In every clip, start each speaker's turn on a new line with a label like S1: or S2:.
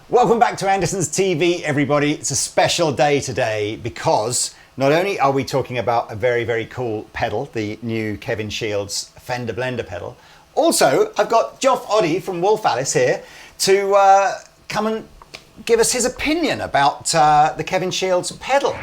S1: Welcome back to Andertons TV, everybody. It's a special day today because not only are we talking about a very, very cool pedal, the new Kevin Shields Fender Blender pedal, also I've got Joff Oddie from Woah here to come and give us his opinion about the Kevin Shields pedal.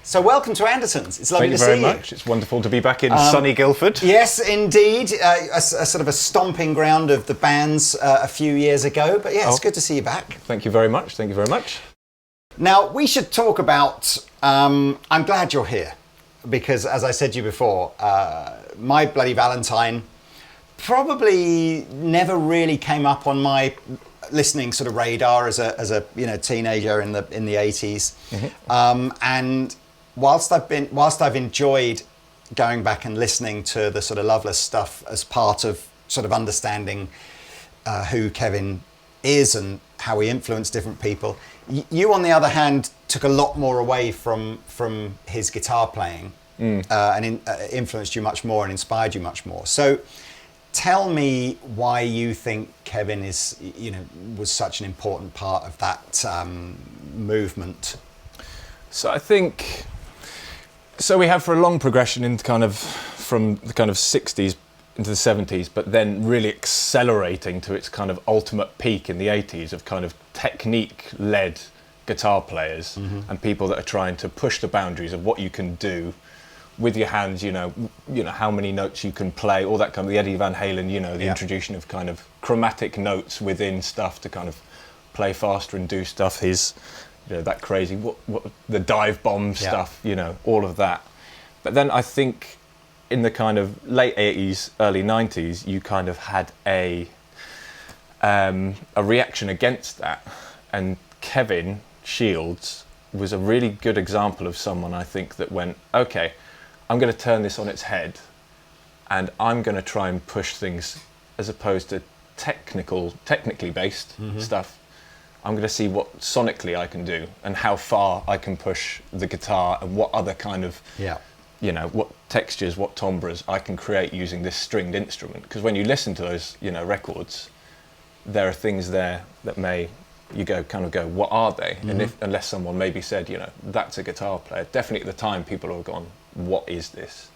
S1: So welcome to Andertons. It's lovely to see you.
S2: Thank you very much. It's wonderful to be back in sunny Guildford.
S1: Yes, indeed. A sort of a stomping ground of the bands a few years ago. But yeah, it's good to see you back.
S2: Thank you very much. Thank you very much.
S1: Now, we should talk about... I'm glad you're here. Because, as I said to you before, My Bloody Valentine probably never really came up on my listening sort of radar as a teenager in the 80s. Mm-hmm. And whilst I've enjoyed going back and listening to the sort of Loveless stuff as part of sort of understanding who Kevin is and how he influenced different people, you on the other hand took a lot more away from his guitar playing and influenced you much more and inspired you much more. So tell me why you think Kevin was such an important part of that movement.
S2: So I think, we have for a long progression into from the kind of 60s into the 70s, but then really accelerating to its kind of ultimate peak in the 80s of kind of technique-led guitar players and people that are trying to push the boundaries of what you can do with your hands, how many notes you can play, all that kind of, the Eddie Van Halen, the introduction of kind of chromatic notes within stuff to kind of play faster and do stuff. His, that crazy, what the dive bomb stuff, all of that. But then I think in the kind of late 80s, early 90s, you kind of had a reaction against that. And Kevin Shields was a really good example of someone, I think, that went, okay, I'm going to turn this on its head and I'm going to try and push things as opposed to technically based stuff. I'm going to see what sonically I can do and how far I can push the guitar and what other kind of, what textures, what timbres I can create using this stringed instrument. Because when you listen to those, records, there are things there that you go, what are they? And unless someone maybe said, that's a guitar player, definitely at the time people have gone, what is this?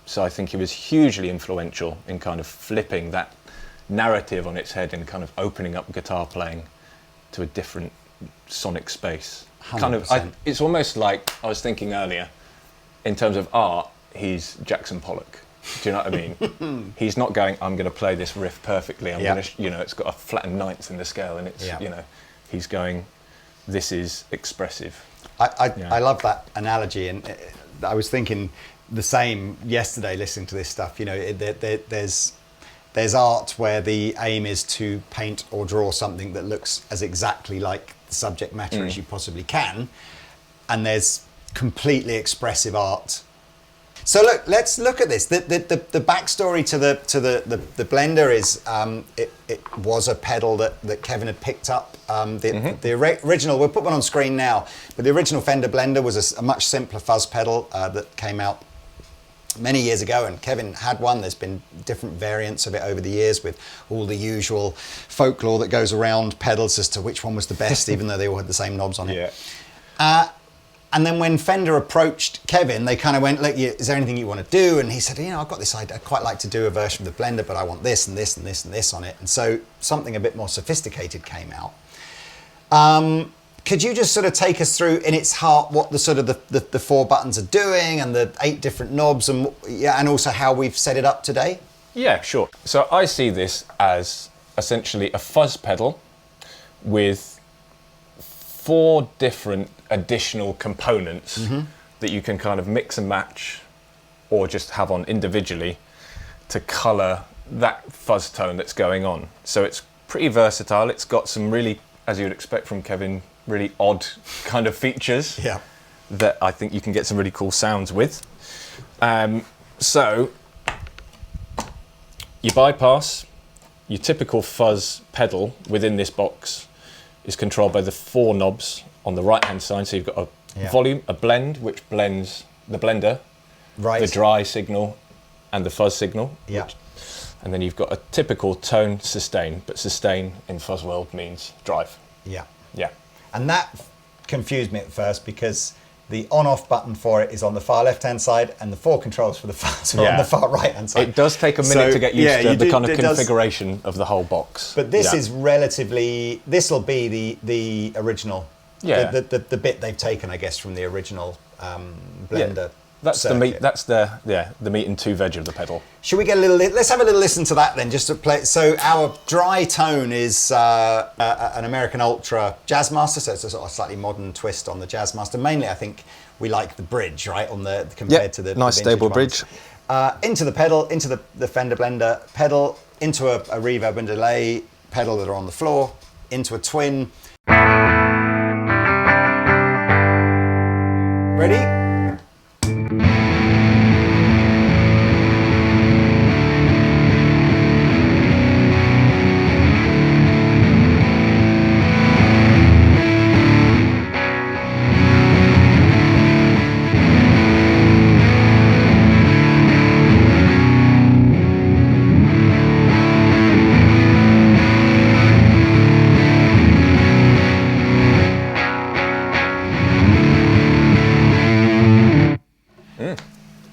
S2: So I think he was hugely influential in kind of flipping that narrative on its head and kind of opening up guitar playing to a different sonic space.
S1: 100%.
S2: It's almost like I was thinking earlier, in terms of art, he's Jackson Pollock. Do you know what I mean? He's not going, I'm going to play this riff perfectly. I'm going to, it's got a flattened ninth in the scale, and it's, he's going, this is expressive.
S1: I love that analogy, and I was thinking the same yesterday listening to this stuff. There's art where the aim is to paint or draw something that looks as exactly like the subject matter as you possibly can, and there's completely expressive art. So let's look at this. The backstory to the Blender is it was a pedal that Kevin had picked up. The original, we'll put one on screen now, but the original Fender Blender was a much simpler fuzz pedal that came out many years ago, and Kevin had one. There's been different variants of it over the years with all the usual folklore that goes around pedals as to which one was the best, even though they all had the same knobs on it. And then when Fender approached Kevin, they kind of went, look, is there anything you want to do? And he said, I've got this idea. I'd quite like to do a version of the Blender, but I want this and this and this and this on it. And so something a bit more sophisticated came out. Could you just sort of take us through in its heart what the sort of the 4 buttons are doing and the 8 different knobs and also how we've set it up today?
S2: Yeah, sure. So I see this as essentially a fuzz pedal with 4 different additional components that you can kind of mix and match or just have on individually to colour that fuzz tone that's going on. So it's pretty versatile. It's got some really, as you would expect from Kevin, really odd kind of features that I think you can get some really cool sounds with. So you bypass your typical fuzz pedal within this box is controlled by the 4 knobs on the right hand side. So you've got a volume, a blend, which blends the blender, the dry signal and the fuzz signal. And then you've got a typical tone sustain, but sustain in fuzz world means drive. Yeah.
S1: And that confused me at first because the on-off button for it is on the far left-hand side and the 4 controls for the fuzz are on the far right-hand side.
S2: It does take a minute to get used to the kind of configuration of the whole box.
S1: But this is relatively, this will be the original, the bit they've taken, I guess, from the original Blender.
S2: That's circuit. The meat. That's the meat and 2 veg of the pedal.
S1: Should we get a little? Let's have a little listen to that then, just to play. So our dry tone is an American Ultra Jazzmaster, so it's a sort of slightly modern twist on the Jazzmaster. Mainly, I think we like the bridge, right, on the compared to the
S2: nice stable bridge.
S1: Into the pedal, into the Fender Blender pedal, into a reverb and delay pedal that are on the floor, into a twin. Ready?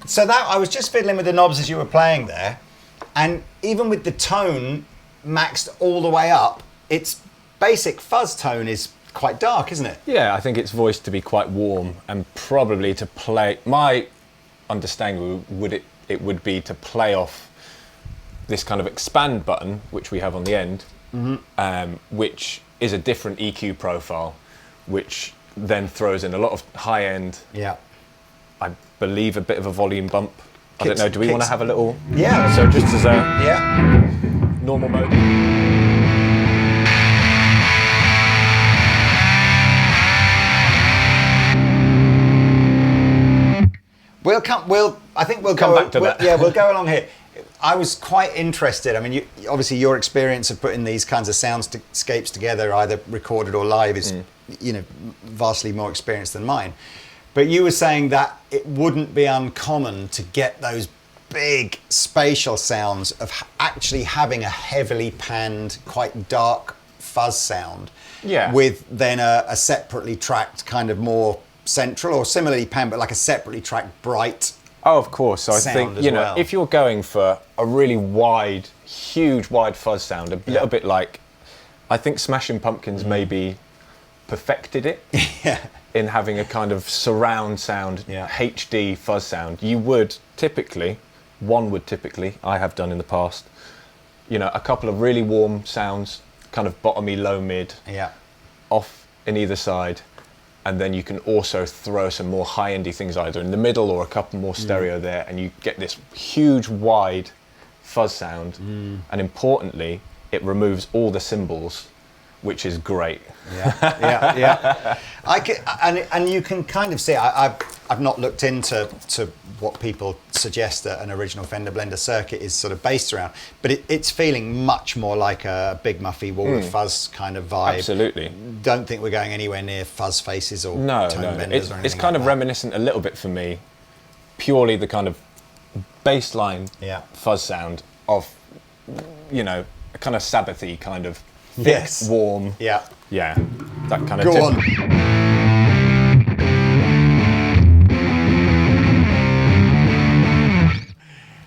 S1: So that I was just fiddling with the knobs as you were playing there, and even with the tone maxed all the way up, its basic fuzz tone is quite dark, isn't it?
S2: Yeah, I think it's voiced to be quite warm and probably to play. My understanding would be to play off this kind of expand button, which we have on the end, which is a different EQ profile, which then throws in a lot of high end. I believe a bit of a volume bump. I don't know, do we want to have a little?
S1: Yeah.
S2: So just as a normal mode.
S1: I think we'll
S2: come
S1: go
S2: back to that.
S1: Yeah, we'll go along here. I was quite interested. I mean, obviously your experience of putting these kinds of soundscapes together, either recorded or live, is vastly more experienced than mine. But you were saying that it wouldn't be uncommon to get those big spatial sounds of actually having a heavily panned, quite dark fuzz sound, with then a separately tracked kind of more central or similarly panned, but like a separately tracked bright.
S2: Oh, of course. So I think, if you're going for a really wide, huge wide fuzz sound, a little bit like, I think Smashing Pumpkins maybe perfected it. In having a kind of surround sound, HD fuzz sound, one would typically, I have done in the past, a couple of really warm sounds, kind of bottomy, low mid, off in either side, and then you can also throw some more high-endy things either in the middle or a couple more stereo there, and you get this huge, wide fuzz sound, and importantly, it removes all the cymbals, which is great.
S1: And you can kind of see. I've not looked into what people suggest that an original Fender Blender circuit is sort of based around, but it's feeling much more like a Big Muffy wall of fuzz kind of vibe.
S2: Absolutely.
S1: Don't think we're going anywhere near fuzz faces or tone benders or anything.
S2: It's kind of reminiscent a little bit for me, purely the kind of baseline fuzz sound of, a kind of Sabbathy kind of. Thick, warm. Yeah, that kind of.
S1: Go on.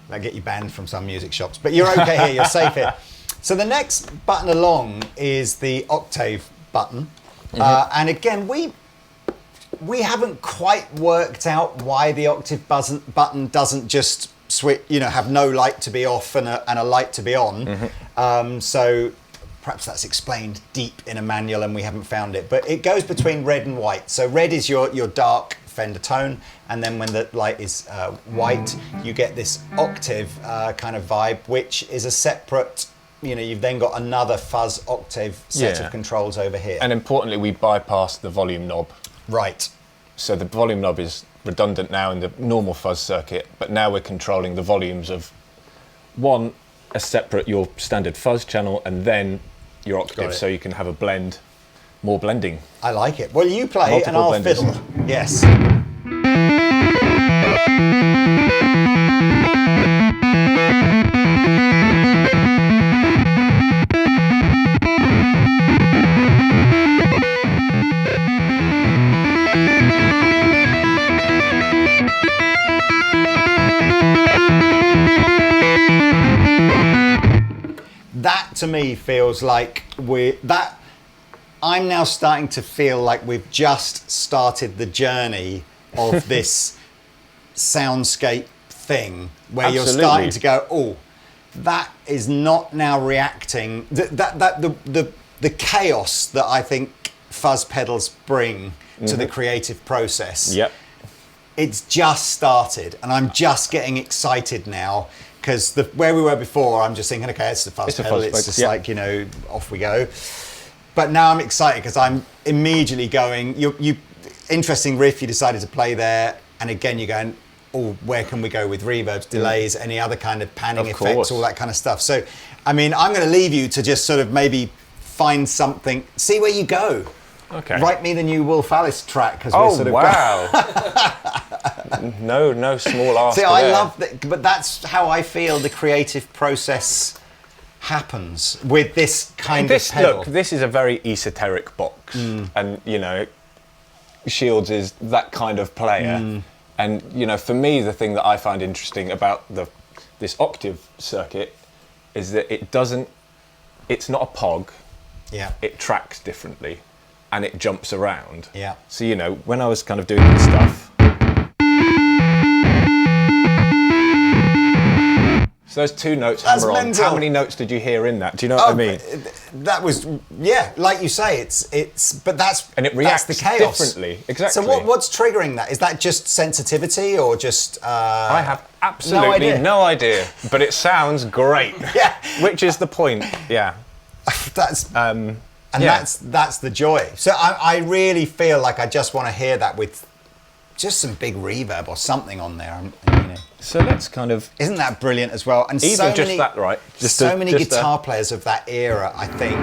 S1: That'll get you banned from some music shops, but you're okay here. You're safe here. So the next button along is the Octave Button, And again, we haven't quite worked out why the Octave button doesn't just switch, have no light to be off and a light to be on. So perhaps that's explained deep in a manual and we haven't found it. But it goes between red and white. So red is your dark Fender tone, and then when the light is white, you get this octave kind of vibe, which is a separate, you've then got another fuzz octave set of controls over here.
S2: And importantly, we bypassed the volume knob.
S1: Right.
S2: So the volume knob is redundant now in the normal fuzz circuit, but now we're controlling the volumes of a separate, your standard fuzz channel, and then your octave, so you can have a blend, more blending.
S1: I like it. Well, you play
S2: Multiple
S1: and I'll
S2: blenders.
S1: fiddle. Yes. That to me feels like I'm now starting to feel like we've just started the journey of this soundscape thing where you're starting to go, oh, that is not now reacting. The chaos that I think fuzz pedals bring to the creative process.
S2: Yep.
S1: It's just started, and I'm just getting excited now. Because where we were before, I'm just thinking, okay, it's the fuzz pedal. It's just like, off we go. But now I'm excited because I'm immediately going, interesting riff you decided to play there. And again, you're going, oh, where can we go with reverbs, delays, any other kind of panning effects, all that kind of stuff. So, I'm going to leave you to just sort of maybe find something, see where you go.
S2: Okay.
S1: Write me the new Wolf Alice track.
S2: Wow. No small ask.
S1: See, I love that, but that's how I feel the creative process happens with this kind of pedal.
S2: Look, this is a very esoteric box, and Shields is that kind of player, and for me, the thing that I find interesting about this octave circuit is that it's not a POG.
S1: Yeah.
S2: It tracks differently, and it jumps around.
S1: Yeah.
S2: So when I was kind of doing this stuff. So those two notes hammer on. How many notes did you hear in that? Do you know what I mean?
S1: That was, like you say, but
S2: and it reacts
S1: that's the chaos.
S2: Differently. Exactly.
S1: So what's triggering that? Is that just sensitivity or just?
S2: I have absolutely no idea, but it sounds great.
S1: Yeah.
S2: Which is the point. Yeah.
S1: That's that's the joy. So I really feel like I just want to hear that with just some big reverb or something on there.
S2: So let's kind of...
S1: Isn't that brilliant as well? And
S2: even just that, right?
S1: So many guitar players of that era, I think,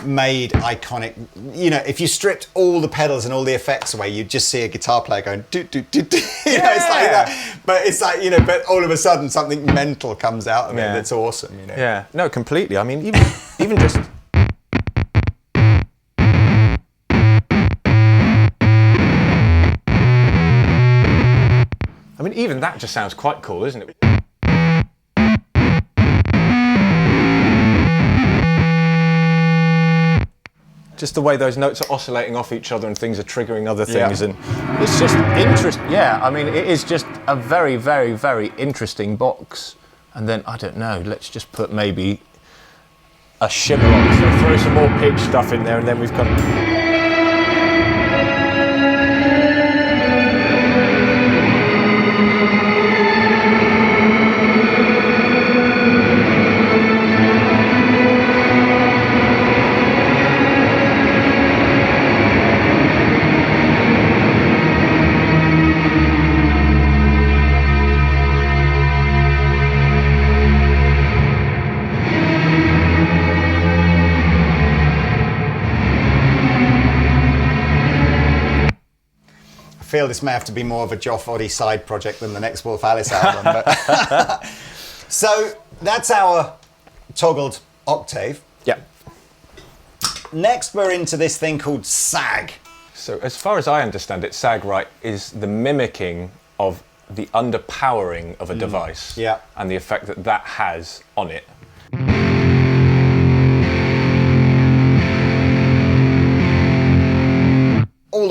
S1: made iconic... if you stripped all the pedals and all the effects away, you'd just see a guitar player going... do, do, do, do. It's like that. But it's like, but all of a sudden something mental comes out of it that's awesome,
S2: Yeah, no, completely. I mean, even just... I mean, even that just sounds quite cool, isn't it? Just the way those notes are oscillating off each other and things are triggering other things, and it's just interesting. Yeah, I mean, it is just a very, very, very interesting box. And then, I don't know, let's just put maybe a shimmer on. So throw some more pitch stuff in there, and then we've got...
S1: I feel this may have to be more of a Joff Oddie side project than the next Wolf Alice album. But so that's our toggled octave.
S2: Yeah.
S1: Next we're into this thing called sag.
S2: So as far as I understand it, sag, right, is the mimicking of the underpowering of a device and the effect that that has on it.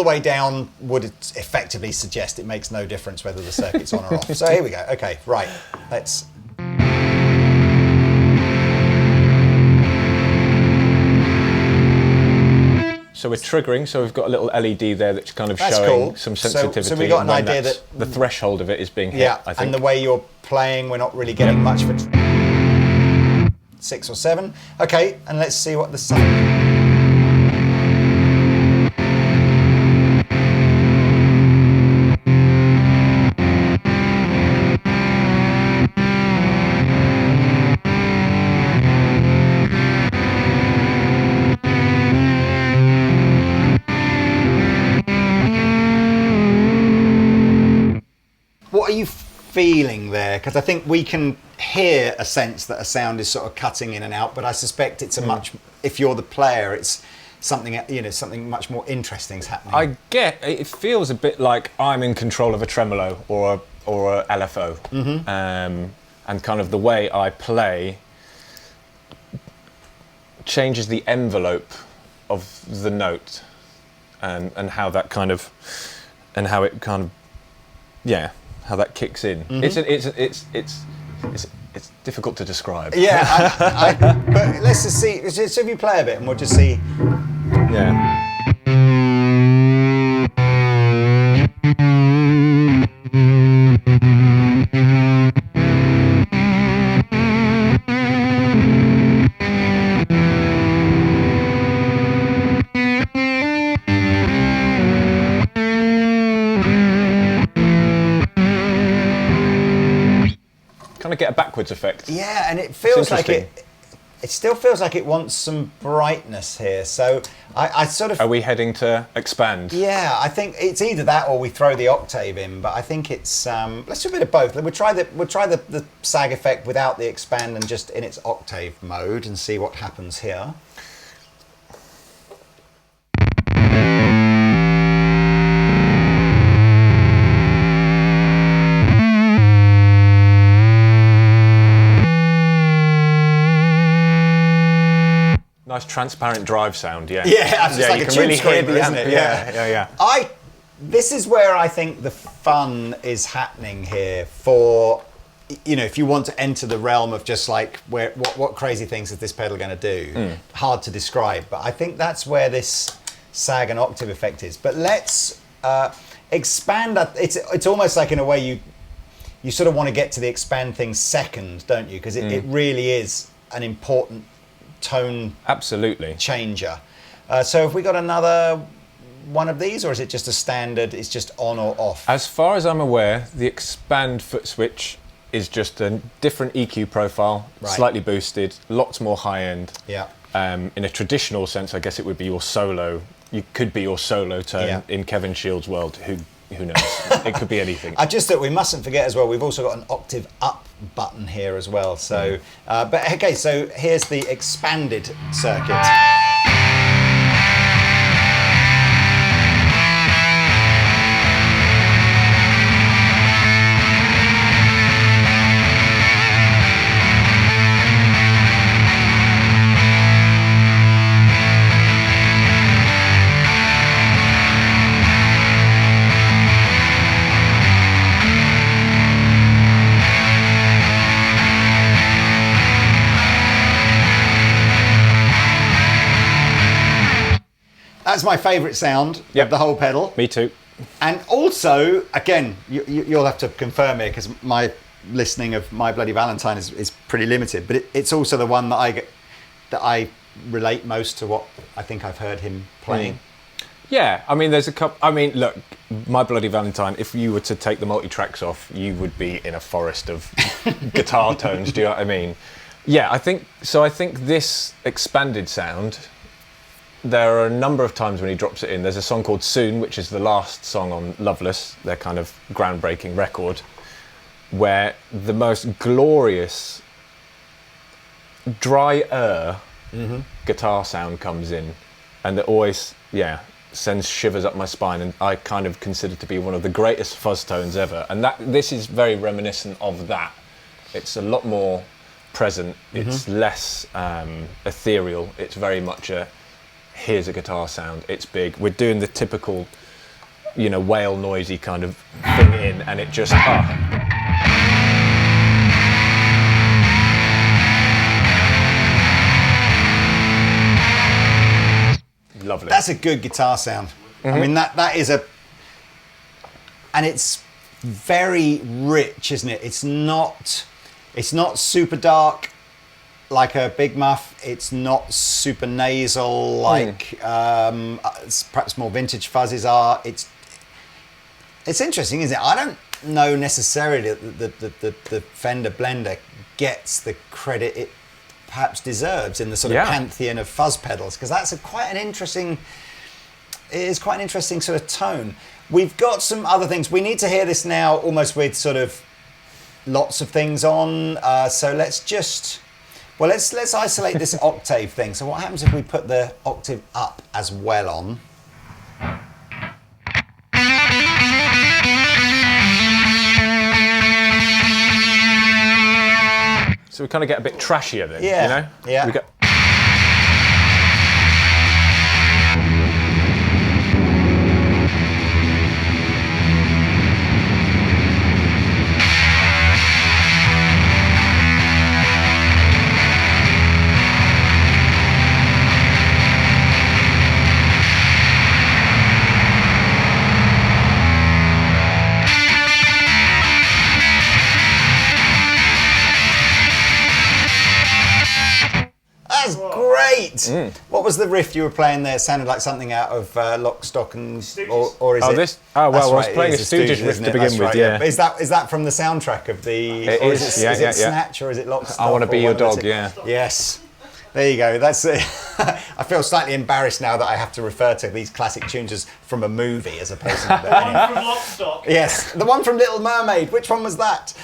S1: way down would effectively suggest it makes no difference whether the circuit's on or off. So here we go. Okay, right. Let's...
S2: So we're triggering, so we've got a little LED there that's kind of showing some sensitivity.
S1: So we got an idea that
S2: the threshold of it is being hit,
S1: yeah,
S2: I think.
S1: and the way you're playing, we're not really getting much for 6 or 7. Okay, and let's see what the sound... What are you feeling there? Because I think we can hear a sense that a sound is sort of cutting in and out, but I suspect it's a much, if you're the player, it's something, you know, something much more interesting is happening.
S2: I get, it feels a bit like I'm in control of a tremolo or a LFO. And kind of the way I play changes the envelope of the note and how that kind of, and how it kind of, yeah, how that kicks in. It's difficult to describe.
S1: Yeah, but let's just see. Just if you play a bit, and we'll just see.
S2: Yeah. Kind of get a backwards effect.
S1: Yeah, and it feels like it still feels like it wants some brightness here. So I sort of...
S2: Are we heading to expand?
S1: Yeah, I think it's either that or we throw the octave in, but I think it's... let's do a bit of both. We'll try the sag effect without the expand and just in its octave mode and see what happens here.
S2: Nice transparent drive sound, yeah.
S1: Yeah, it's like
S2: you
S1: a
S2: can
S1: tube
S2: really hear
S1: screamer,
S2: the
S1: isn't
S2: amp.
S1: it?
S2: Yeah.
S1: This is where I think the fun is happening here for, you know, if you want to enter the realm of just like what crazy things is this pedal going to do? Hard to describe, but I think that's where this sag and octave effect is. But let's expand that. It's almost like in a way you sort of want to get to the expand thing second, don't you? Because it really is an important tone
S2: absolutely
S1: changer. So have we got another one of these, or is it just a standard, it's just on or off?
S2: As far as I'm aware, the expand foot switch is just a different EQ profile, slightly boosted, lots more high end.
S1: Yeah.
S2: In a traditional sense, I guess it would be your solo. You could be your solo tone in Kevin Shields' world. Who knows? It could be anything.
S1: I just thought we mustn't forget as well, we've also got an Octave Up button here as well. So, but okay, so here's the expanded circuit. That's my favourite sound of the whole pedal.
S2: Me too.
S1: And also, again, you'll have to confirm here because my listening of My Bloody Valentine is pretty limited. But it's also the one that I relate most to what I think I've heard him playing.
S2: Yeah, I mean, there's a couple. I mean, look, My Bloody Valentine. If you were to take the multi-tracks off, you would be in a forest of guitar tones. Do you know what I mean? Yeah, I think so. I think this expanded sound. There are a number of times when he drops it in. There's a song called Soon, which is the last song on Loveless, their kind of groundbreaking record, where the most glorious, drier guitar sound comes in. And it always, sends shivers up my spine. And I kind of consider it to be one of the greatest fuzz tones ever. And this is very reminiscent of that. It's a lot more present. It's less ethereal. It's very much here's a guitar sound, it's big. We're doing the typical you know, whale noisy kind of thing in, and it just lovely.
S1: That's a good guitar sound. I mean, that is and it's very rich, isn't it? It's not super dark like a Big Muff. It's not super nasal like perhaps more vintage Fuzzes are. It's interesting, isn't it? I don't know necessarily that the Fender Blender gets the credit it perhaps deserves in the sort of pantheon of fuzz pedals, because that's quite an interesting sort of tone. We've got some other things. We need to hear this now almost with sort of lots of things on. So let's isolate this octave thing. So what happens if we put the octave up as well on?
S2: So we kind of get a bit trashier then,
S1: yeah,
S2: you know?
S1: Yeah.
S2: We get...
S1: What was the riff you were playing there? It sounded like something out of Lock, Stock and... Or is it...
S2: This? Oh, well, I was playing a Stooges riff to begin with, yeah.
S1: Is that from the soundtrack of the...
S2: It is,
S1: is it Snatch or is it Lock, Stock?
S2: I Want to Be Your Dog, yeah.
S1: Yes. There you go. That's it. I feel slightly embarrassed now that I have to refer to these classic tunes as from a movie as opposed to...
S3: The one from Lock, Stock?
S1: Yes, the one from Little Mermaid. Which one was that?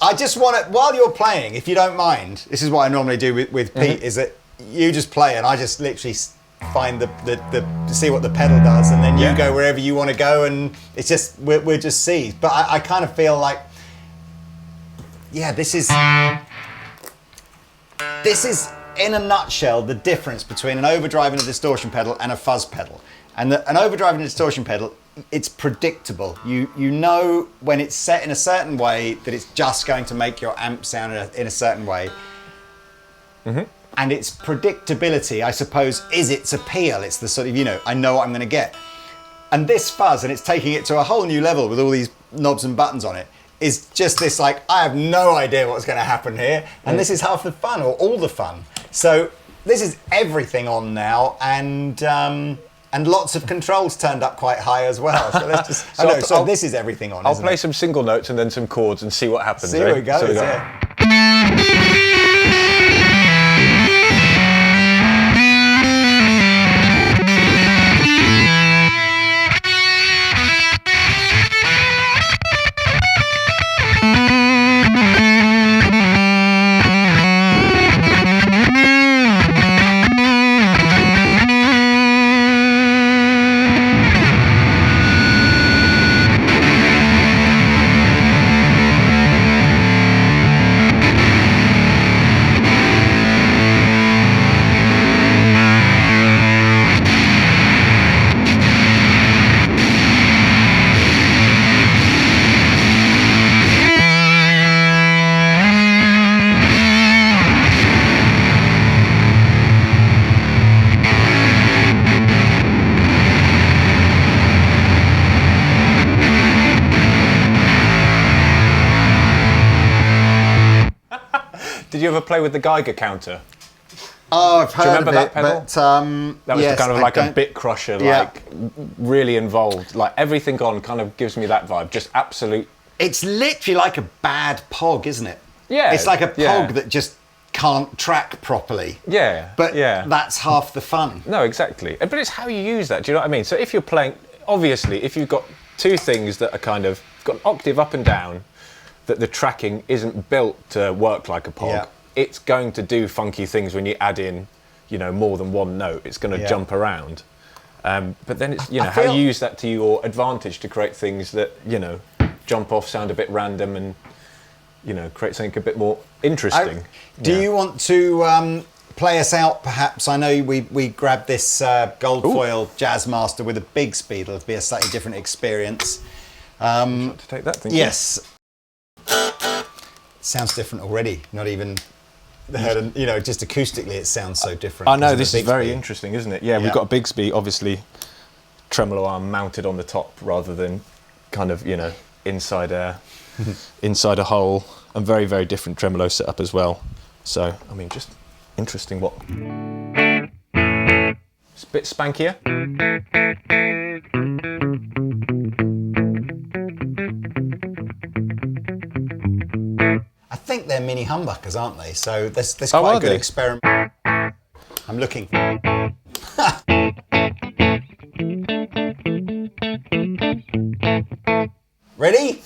S1: I just want to, while you're playing, if you don't mind, this is what I normally do with Pete, is that you just play and I just literally find see what the pedal does, and then you go wherever you want to go, and it's just, we're just seeds. But I kind of feel like, yeah, this is in a nutshell the difference between an overdrive and a distortion pedal and a fuzz pedal. And an overdrive and a distortion pedal, it's predictable. You know when it's set in a certain way that it's just going to make your amp sound in a certain way. And its predictability, I suppose, is its appeal. It's the sort of, you know, I know what I'm going to get. And this fuzz, and it's taking it to a whole new level with all these knobs and buttons on it, is just this like, I have no idea what's going to happen here. And this is half the fun, or all the fun. So this is everything on now, and lots of controls turned up quite high as well. So let's just. So this is everything on.
S2: I'll play some single notes and then some chords and see what happens.
S1: See where it goes.
S2: So
S1: yeah.
S2: Did you ever play with the Geiger counter?
S1: Oh, I've heard
S2: Do you remember
S1: of
S2: that
S1: it,
S2: pedal?
S1: but
S2: that was kind of like a bit crusher, like really involved. Like everything on kind of gives me that vibe. Just absolute.
S1: It's literally like a bad POG, isn't it?
S2: Yeah.
S1: It's like a POG that just can't track properly.
S2: Yeah.
S1: But that's half the fun.
S2: No, exactly. But it's how you use that. Do you know what I mean? So if you're playing, obviously, if you've got two things that are kind of got an octave up and down, that the tracking isn't built to work like a POG, it's going to do funky things when you add in, you know, more than one note. It's going to jump around. But then it's, you know, how you use that to your advantage to create things that, you know, jump off, sound a bit random, and, you know, create something a bit more interesting.
S1: Do you want to play us out, perhaps? I know we grabbed this gold foil Jazzmaster with a big speed. It'll be a slightly different experience.
S2: To take that, thank you.
S1: Yes. Sounds different already. Not even heard, you know, just acoustically it sounds so different.
S2: I know, this is very interesting, isn't it? Yeah, we've got a big speed, obviously, tremolo arm mounted on the top rather than kind of, you know, inside a hole, and very, very different tremolo setup as well. So, I mean, just interesting what... It's a bit spankier.
S1: I think they're mini humbuckers, aren't they? So there's quite a good experiment. I'm looking. Ready?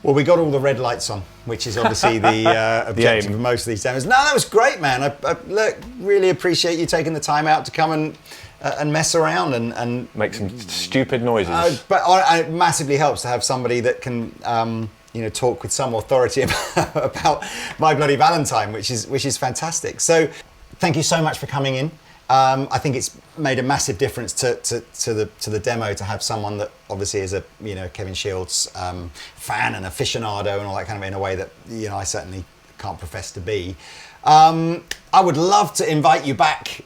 S1: Well, we got all the red lights on, which is obviously the objective of most of these demos. No, that was great, man. I look, really appreciate you taking the time out to come and mess around and
S2: make some stupid noises.
S1: But it massively helps to have somebody that can you know, talk with some authority about My Bloody Valentine, which is fantastic. So, thank you so much for coming in. I think it's made a massive difference to the demo to have someone that obviously is a, you know, Kevin Shields fan and aficionado and all that kind of, in a way that, you know, I certainly can't profess to be. I would love to invite you back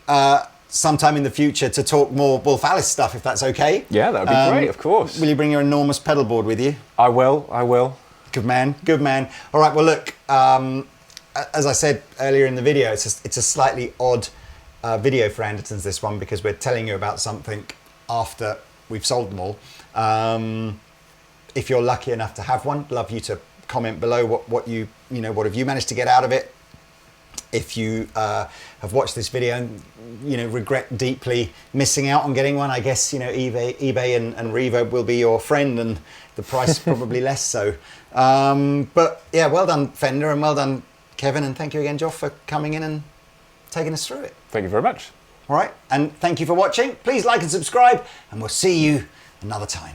S1: sometime in the future to talk more Wolf Alice stuff, if that's okay.
S2: Yeah, that would be great, of course.
S1: Will you bring your enormous pedal board with you?
S2: I will.
S1: Good man, good man. All right, well look, as I said earlier in the video, it's a slightly odd video for Andertons, this one, because we're telling you about something after we've sold them all. If you're lucky enough to have one, love you to comment below what you know, what have you managed to get out of it. If you have watched this video and, you know, regret deeply missing out on getting one, I guess, you know, eBay and Reverb will be your friend, and the price probably less so. But yeah, well done Fender, and well done Kevin, and thank you again Joff for coming in and taking us through it.
S2: Thank you very much.
S1: All right, and thank you for watching. Please like and subscribe, and we'll see you another time.